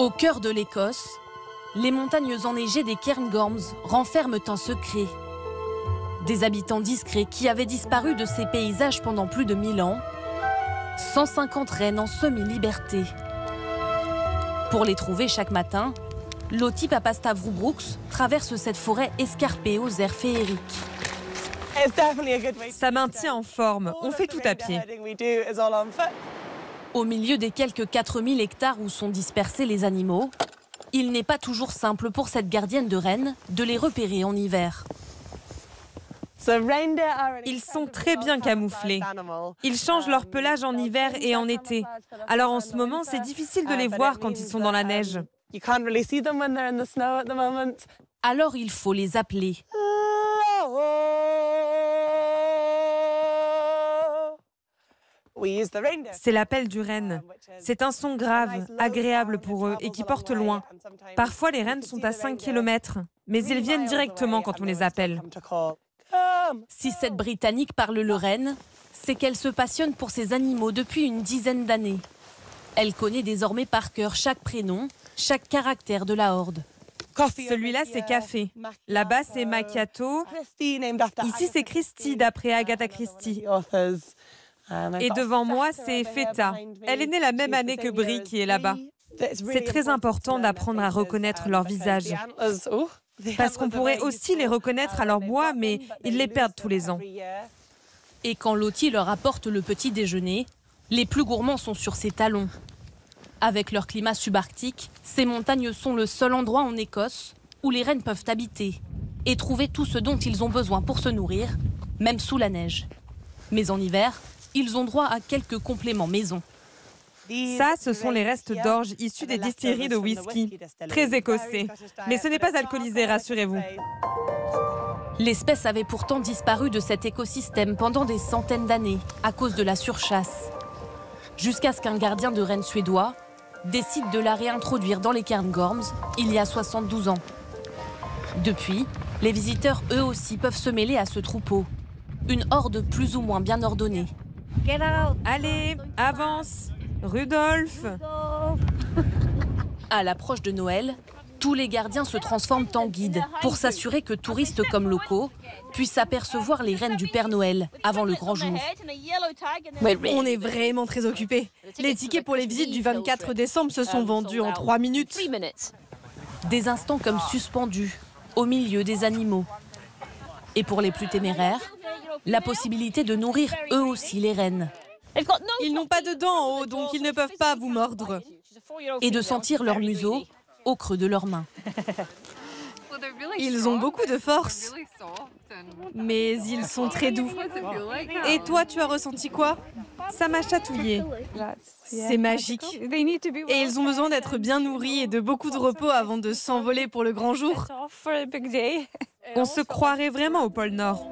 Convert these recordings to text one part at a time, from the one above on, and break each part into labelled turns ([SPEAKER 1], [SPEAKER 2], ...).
[SPEAKER 1] Au cœur de l'Écosse, les montagnes enneigées des Cairngorms renferment un secret. Des habitants discrets qui avaient disparu de ces paysages pendant plus de 1000 ans. 150 rennes en semi-liberté. Pour les trouver chaque matin, Lottie Papastavroubrooks traverse cette forêt escarpée aux airs féeriques.
[SPEAKER 2] Ça maintient en forme, on fait tout à pied.
[SPEAKER 1] Au milieu des quelques 4000 hectares où sont dispersés les animaux, il n'est pas toujours simple pour cette gardienne de rennes de les repérer en hiver.
[SPEAKER 2] Ils sont très bien camouflés. Ils changent leur pelage en hiver et en été. Alors en ce moment, c'est difficile de les voir quand ils sont dans la neige.
[SPEAKER 1] Alors il faut les appeler.
[SPEAKER 2] C'est l'appel du renne. C'est un son grave, agréable pour eux et qui porte loin. Parfois, les rennes sont à 5 km, mais ils viennent directement quand on les appelle.
[SPEAKER 1] Si cette Britannique parle le renne, c'est qu'elle se passionne pour ces animaux depuis une dizaine d'années. Elle connaît désormais par cœur chaque prénom, chaque caractère de la horde.
[SPEAKER 2] Celui-là, c'est Café. Là-bas, c'est Macchiato. Ici, c'est Christie, d'après Agatha Christie. Et devant moi, c'est Feta. Elle est née la même année que Brie, qui est là-bas. C'est très important d'apprendre à reconnaître leur visage. Parce qu'on pourrait aussi les reconnaître à leur bois, mais ils les perdent tous les ans.
[SPEAKER 1] Et quand Lottie leur apporte le petit déjeuner, les plus gourmands sont sur ses talons. Avec leur climat subarctique, ces montagnes sont le seul endroit en Écosse où les rennes peuvent habiter et trouver tout ce dont ils ont besoin pour se nourrir, même sous la neige. Mais en hiver, ils ont droit à quelques compléments maison.
[SPEAKER 2] Ça, ce sont les restes d'orge issus des distilleries de whisky. Très écossais. Mais ce n'est pas alcoolisé, rassurez-vous.
[SPEAKER 1] L'espèce avait pourtant disparu de cet écosystème pendant des centaines d'années à cause de la surchasse. Jusqu'à ce qu'un gardien de rennes suédois décide de la réintroduire dans les Cairngorms il y a 72 ans. Depuis, les visiteurs eux aussi peuvent se mêler à ce troupeau. Une horde plus ou moins bien ordonnée.
[SPEAKER 2] Allez, avance, Rudolf.
[SPEAKER 1] À l'approche de Noël, tous les gardiens se transforment en guides pour s'assurer que touristes comme locaux puissent apercevoir les rennes du Père Noël avant le grand jour.
[SPEAKER 3] On est vraiment très occupés. Les tickets pour les visites du 24 décembre se sont vendus en 3 minutes.
[SPEAKER 1] Des instants comme suspendus au milieu des animaux. Et pour les plus téméraires, la possibilité de nourrir eux aussi les rennes.
[SPEAKER 3] Ils n'ont pas de dents en haut, donc ils ne peuvent pas vous mordre.
[SPEAKER 1] Et de sentir leur museau au creux de leurs mains.
[SPEAKER 3] Ils ont beaucoup de force, mais ils sont très doux. Et toi, tu as ressenti quoi?
[SPEAKER 2] Ça m'a chatouillé.
[SPEAKER 3] C'est magique. Et ils ont besoin d'être bien nourris et de beaucoup de repos avant de s'envoler pour le grand jour.
[SPEAKER 2] On se croirait vraiment au pôle Nord.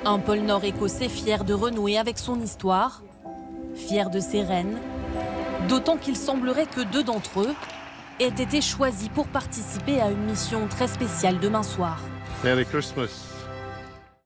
[SPEAKER 1] Un pôle Nord écossais fier de renouer avec son histoire, fier de ses rennes, d'autant qu'il semblerait que 2 d'entre eux aient été choisis pour participer à une mission très spéciale demain soir.
[SPEAKER 4] Merry Christmas.